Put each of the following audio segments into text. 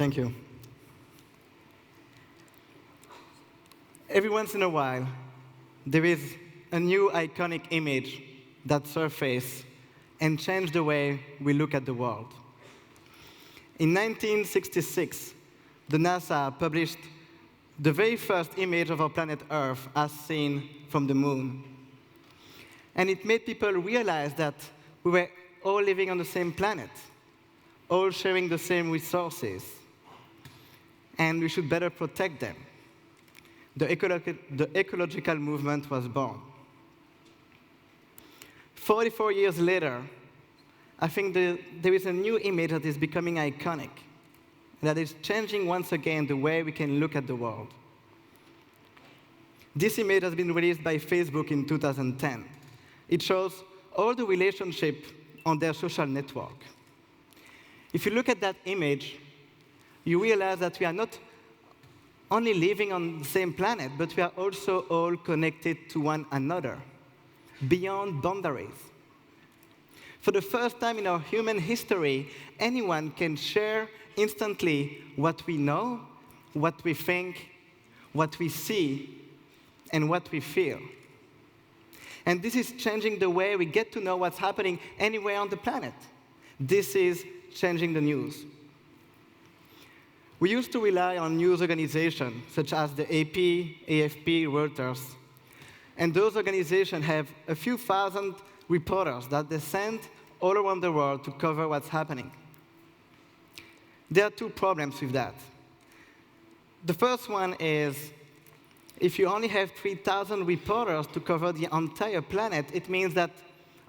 Thank you. Every once in a while, there is a new iconic image that surfaces and changes the way we look at the world. In 1966, the NASA published the very first image of our planet Earth as seen from the moon. And it made people realize that we were all living on the same planet, all sharing the same resources, and we should better protect them. The ecological movement was born. 44 years later, I think there is a new image that is becoming iconic, that is changing once again the way we can look at the world. This image has been released by Facebook in 2010. It shows all the relationships on their social network. If you look at that image, you realize that we are not only living on the same planet, but we are also all connected to one another, beyond boundaries. For the first time in our human history, anyone can share instantly what we know, what we think, what we see, and what we feel. And this is changing the way we get to know what's happening anywhere on the planet. This is changing the news. We used to rely on news organizations such as the AP, AFP, Reuters. And those organizations have a few thousand reporters that they send all around the world to cover what's happening. There are two problems with that. The first one is, if you only have 3,000 reporters to cover the entire planet, it means that,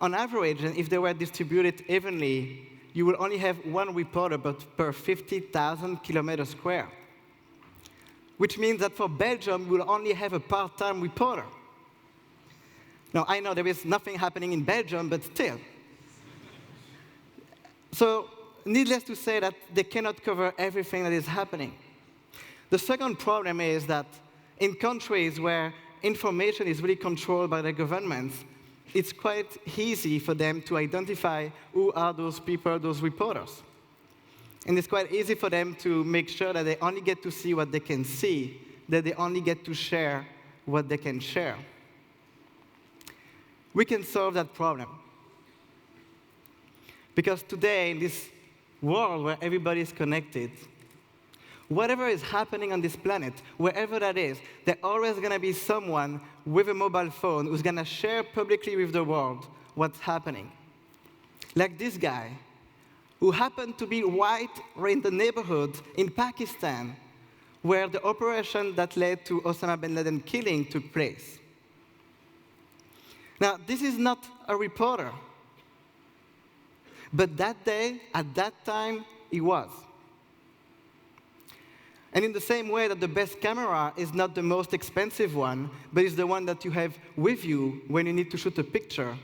on average, and if they were distributed evenly, you will only have one reporter per 50,000 kilometers square. Which means that for Belgium, you will only have a part-time reporter. Now, I know there is nothing happening in Belgium, but still. So, needless to say that they cannot cover everything that is happening. The second problem is that in countries where information is really controlled by the governments, it's quite easy for them to identify who are those people, those reporters. And it's quite easy for them to make sure that they only get to see what they can see, that they only get to share what they can share. We can solve that problem. Because today, in this world where everybody is connected, whatever is happening on this planet, wherever that is, there's always going to be someone with a mobile phone who's going to share publicly with the world what's happening. Like this guy, who happened to be right in the neighborhood in Pakistan, where the operation that led to Osama bin Laden killing took place. Now, this is not a reporter. But that day, at that time, he was. And in the same way that the best camera is not the most expensive one, but is the one that you have with you when you need to shoot a picture,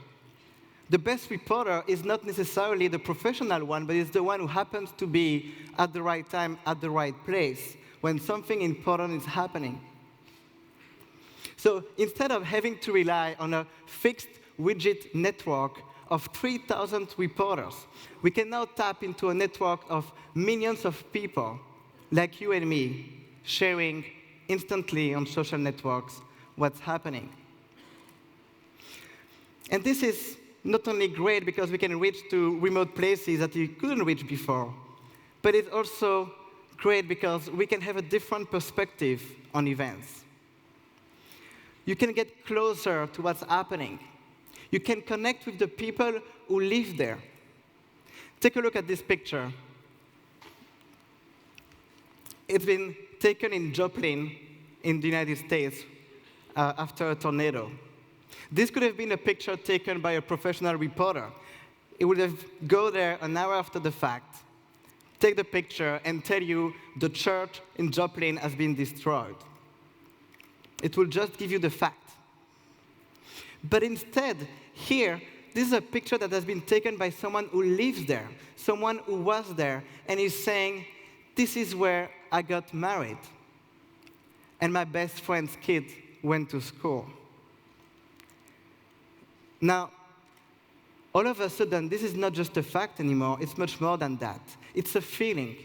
the best reporter is not necessarily the professional one, but is the one who happens to be at the right time, at the right place, when something important is happening. So instead of having to rely on a fixed widget network of 3,000 reporters, we can now tap into a network of millions of people, like you and me, sharing instantly on social networks what's happening. And this is not only great because we can reach to remote places that you couldn't reach before, but it's also great because we can have a different perspective on events. You can get closer to what's happening. You can connect with the people who live there. Take a look at this picture. It's been taken in Joplin in the United States after a tornado. This could have been a picture taken by a professional reporter. It would have go there an hour after the fact, take the picture, and tell you the church in Joplin has been destroyed. It will just give you the fact. But instead, here, this is a picture that has been taken by someone who lives there, someone who was there, and is saying, this is where I got married, and my best friend's kid went to school. Now, all of a sudden, this is not just a fact anymore, it's much more than that. It's a feeling.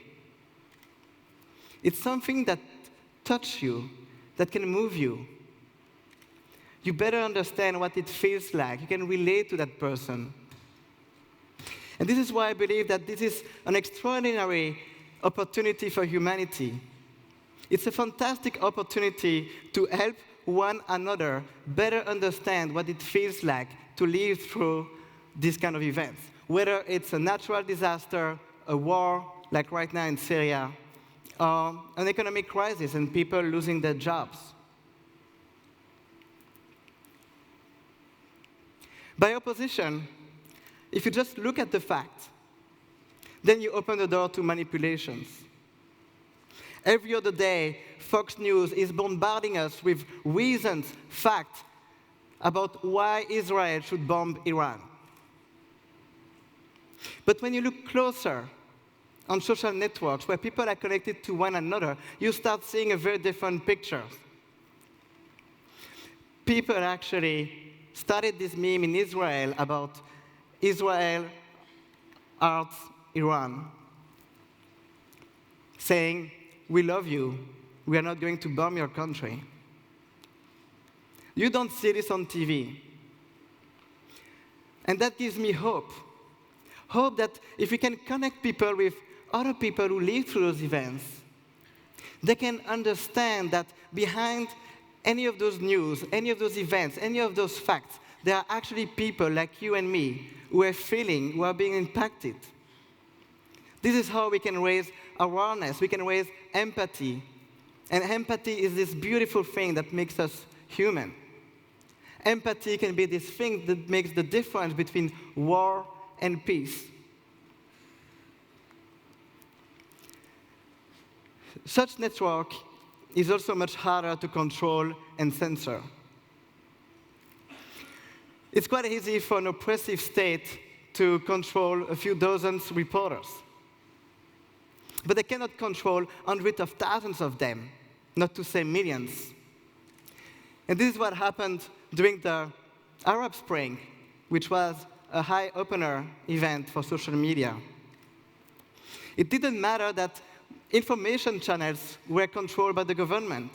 It's something that touches you, that can move you. You better understand what it feels like. You can relate to that person. And this is why I believe that this is an extraordinary opportunity for humanity. It's a fantastic opportunity to help one another better understand what it feels like to live through these kind of events. Whether it's a natural disaster, a war, like right now in Syria, or an economic crisis and people losing their jobs. By opposition, if you just look at the facts, then you open the door to manipulations. Every other day, Fox News is bombarding us with reasons, facts, about why Israel should bomb Iran. But when you look closer on social networks where people are connected to one another, you start seeing a very different picture. People actually started this meme in Israel about Israel hurts Iran, saying, "We love you. We are not going to bomb your country." You don't see this on TV. And that gives me hope. Hope that if we can connect people with other people who live through those events, they can understand that behind any of those news, any of those events, any of those facts, there are actually people like you and me who are feeling, who are being impacted. This is how we can raise awareness, we can raise empathy. And empathy is this beautiful thing that makes us human. Empathy can be this thing that makes the difference between war and peace. Such network is also much harder to control and censor. It's quite easy for an oppressive state to control a few dozen reporters. But they cannot control hundreds of thousands of them, not to say millions. And this is what happened during the Arab Spring, which was a eye-opener event for social media. It didn't matter that information channels were controlled by the government.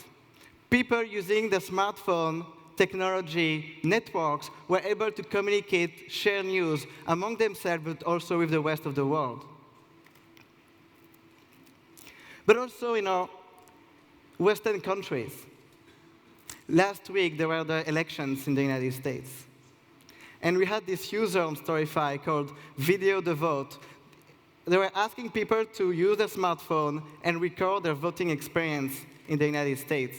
People using the smartphone technology networks were able to communicate, share news among themselves, but also with the rest of the world. But also in our Western countries. Last week, there were the elections in the United States. And we had this user on Storyfy called Video the Vote. They were asking people to use their smartphone and record their voting experience in the United States.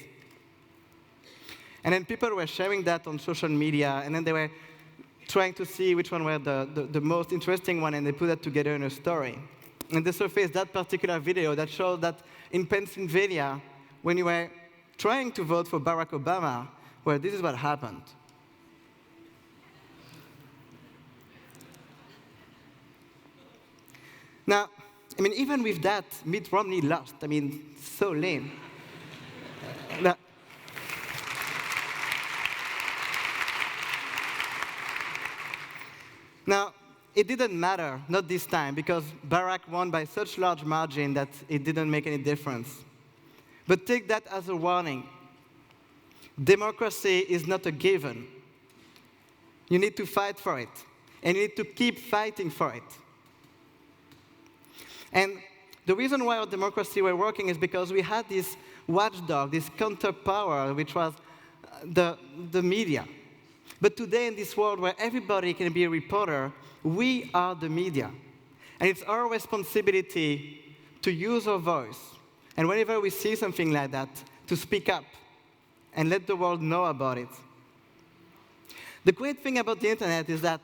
And then people were sharing that on social media, and then they were trying to see which one were the most interesting one, and they put that together in a story. And they surfaced that particular video that showed that in Pennsylvania, when you were trying to vote for Barack Obama, well, this is what happened. Now, I mean, even with that, Mitt Romney lost. I mean, so lame. Now, it didn't matter, not this time, because Barack won by such large margin that it didn't make any difference. But take that as a warning. Democracy is not a given. You need to fight for it, and you need to keep fighting for it. And the reason why our democracy were working is because we had this watchdog, this counterpower, which was the media. But today in this world where everybody can be a reporter, we are the media. And it's our responsibility to use our voice. And whenever we see something like that, to speak up and let the world know about it. The great thing about the internet is that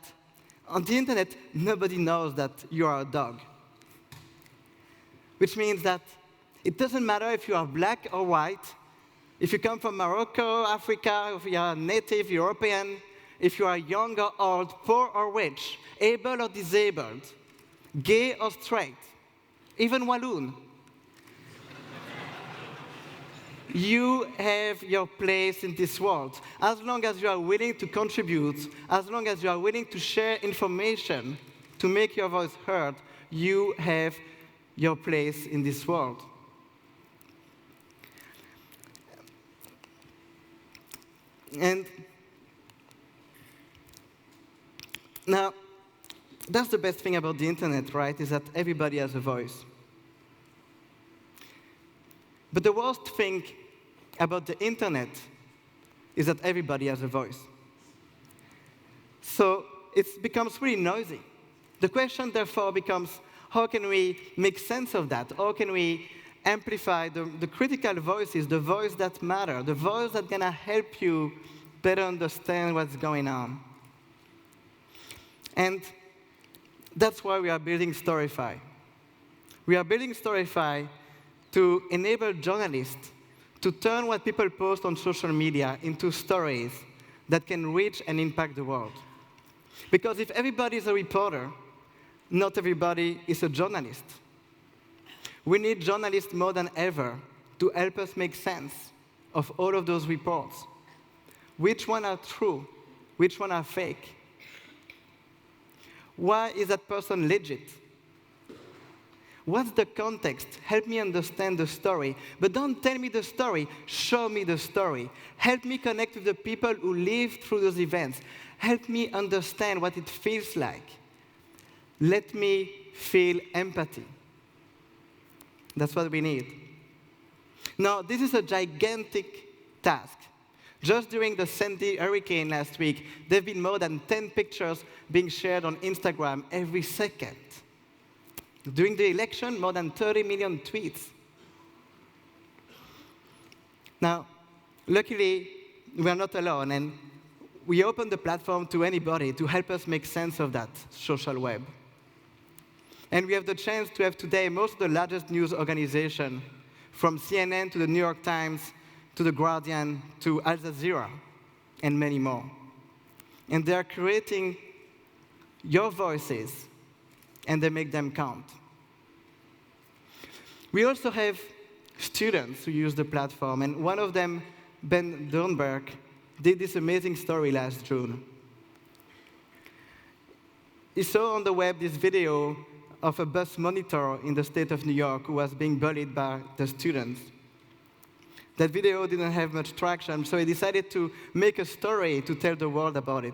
on the internet, nobody knows that you are a dog. Which means that it doesn't matter if you are black or white, if you come from Morocco, Africa, if you are native European, if you are young or old, poor or rich, able or disabled, gay or straight, even Walloon. You have your place in this world. As long as you are willing to contribute, as long as you are willing to share information to make your voice heard, you have your place in this world. And now, that's the best thing about the internet, right, is that everybody has a voice. But the worst thing about the internet is that everybody has a voice. So it becomes really noisy. The question, therefore, becomes, how can we make sense of that? How can we amplify the critical voices, the voice that matter, the voice that's going to help you better understand what's going on? And that's why we are building Storyfy. We are building Storyfy to enable journalists to turn what people post on social media into stories that can reach and impact the world. Because if everybody is a reporter, not everybody is a journalist. We need journalists more than ever to help us make sense of all of those reports. Which ones are true? Which ones are fake? Why is that person legit? What's the context? Help me understand the story. But don't tell me the story. Show me the story. Help me connect with the people who lived through those events. Help me understand what it feels like. Let me feel empathy. That's what we need. Now, this is a gigantic task. Just during the Sandy hurricane last week, there have been more than 10 pictures being shared on Instagram every second. During the election, more than 30 million tweets. Now, luckily, we are not alone, and we open the platform to anybody to help us make sense of that social web. And we have the chance to have today most of the largest news organizations, from CNN to the New York Times, to The Guardian, to Al Jazeera, and many more. And they are creating your voices, and they make them count. We also have students who use the platform, and one of them, Ben Dornberg, did this amazing story last June. He saw on the web this video of a bus monitor in the state of New York who was being bullied by the students. That video didn't have much traction, so he decided to make a story to tell the world about it.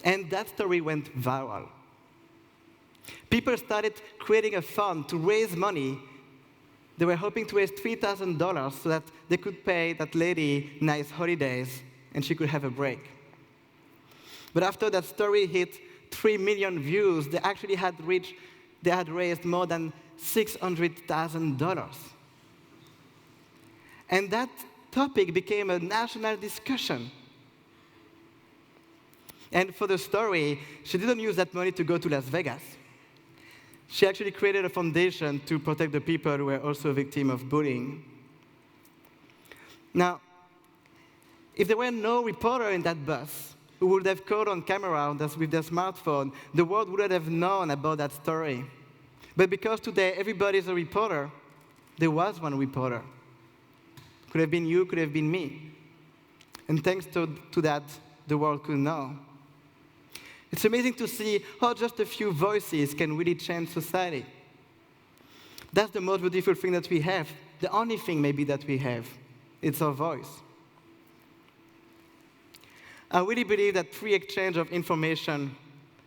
And that story went viral. People started creating a fund to raise money. They were hoping to raise $3,000 so that they could pay that lady nice holidays and she could have a break. But after that story hit 3 million views, they actually had raised more than $600,000. And that topic became a national discussion. And for the story, she didn't use that money to go to Las Vegas. She actually created a foundation to protect the people who were also victims of bullying. Now, if there were no reporter in that bus who would have caught on camera with their smartphone, the world wouldn't have known about that story. But because today everybody is a reporter, there was one reporter. Could have been you, could have been me. And thanks to that, the world could know. It's amazing to see how just a few voices can really change society. That's the most beautiful thing that we have. The only thing maybe that we have. It's our voice. I really believe that free exchange of information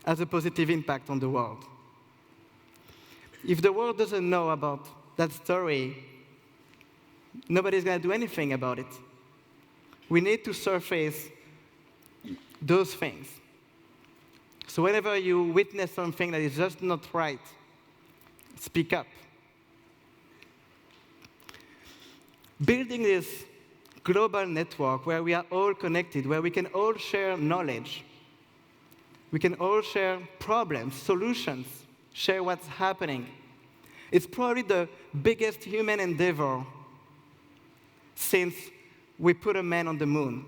has a positive impact on the world. If the world doesn't know about that story, nobody's going to do anything about it. We need to surface those things. So whenever you witness something that is just not right, speak up. Building this global network where we are all connected, where we can all share knowledge, we can all share problems, solutions, share what's happening. It's probably the biggest human endeavor since we put a man on the moon.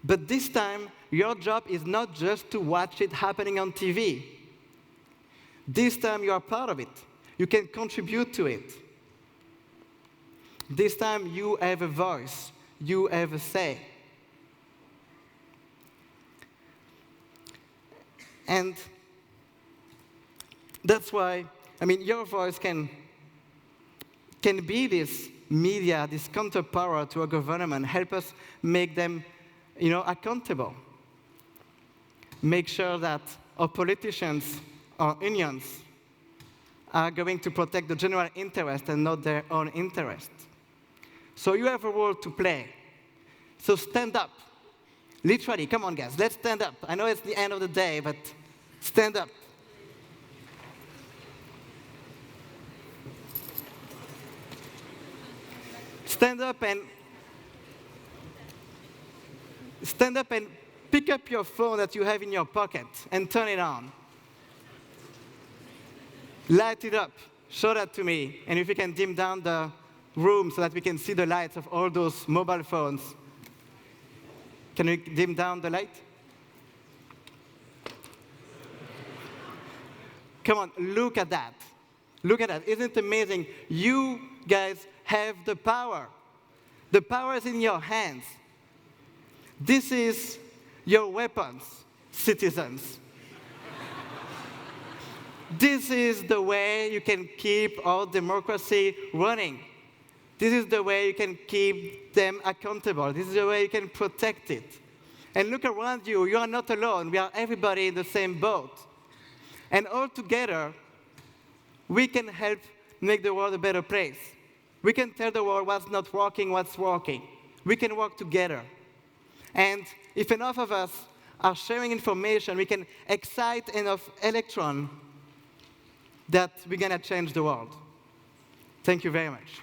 But this time, your job is not just to watch it happening on TV. This time, you are part of it. You can contribute to it. This time, you have a voice. You have a say. And that's why, your voice can be this media, this counterpower to our government, help us make them accountable. Make sure that our politicians, our unions, are going to protect the general interest and not their own interest. So you have a role to play. So stand up. Literally, come on, guys, let's stand up. I know it's the end of the day, but stand up. Stand up and pick up your phone that you have in your pocket and turn it on. Light it up. Show that to me. And if you can dim down the room so that we can see the lights of all those mobile phones. Can we dim down the light? Come on, look at that. Look at that. Isn't it amazing? You guys have the power. The power is in your hands. This is your weapons, citizens. This is the way you can keep our democracy running. This is the way you can keep them accountable. This is the way you can protect it. And look around you. You are not alone. We are everybody in the same boat. And all together, we can help make the world a better place. We can tell the world what's not working, what's working. We can work together. And if enough of us are sharing information, we can excite enough electrons that we're going to change the world. Thank you very much.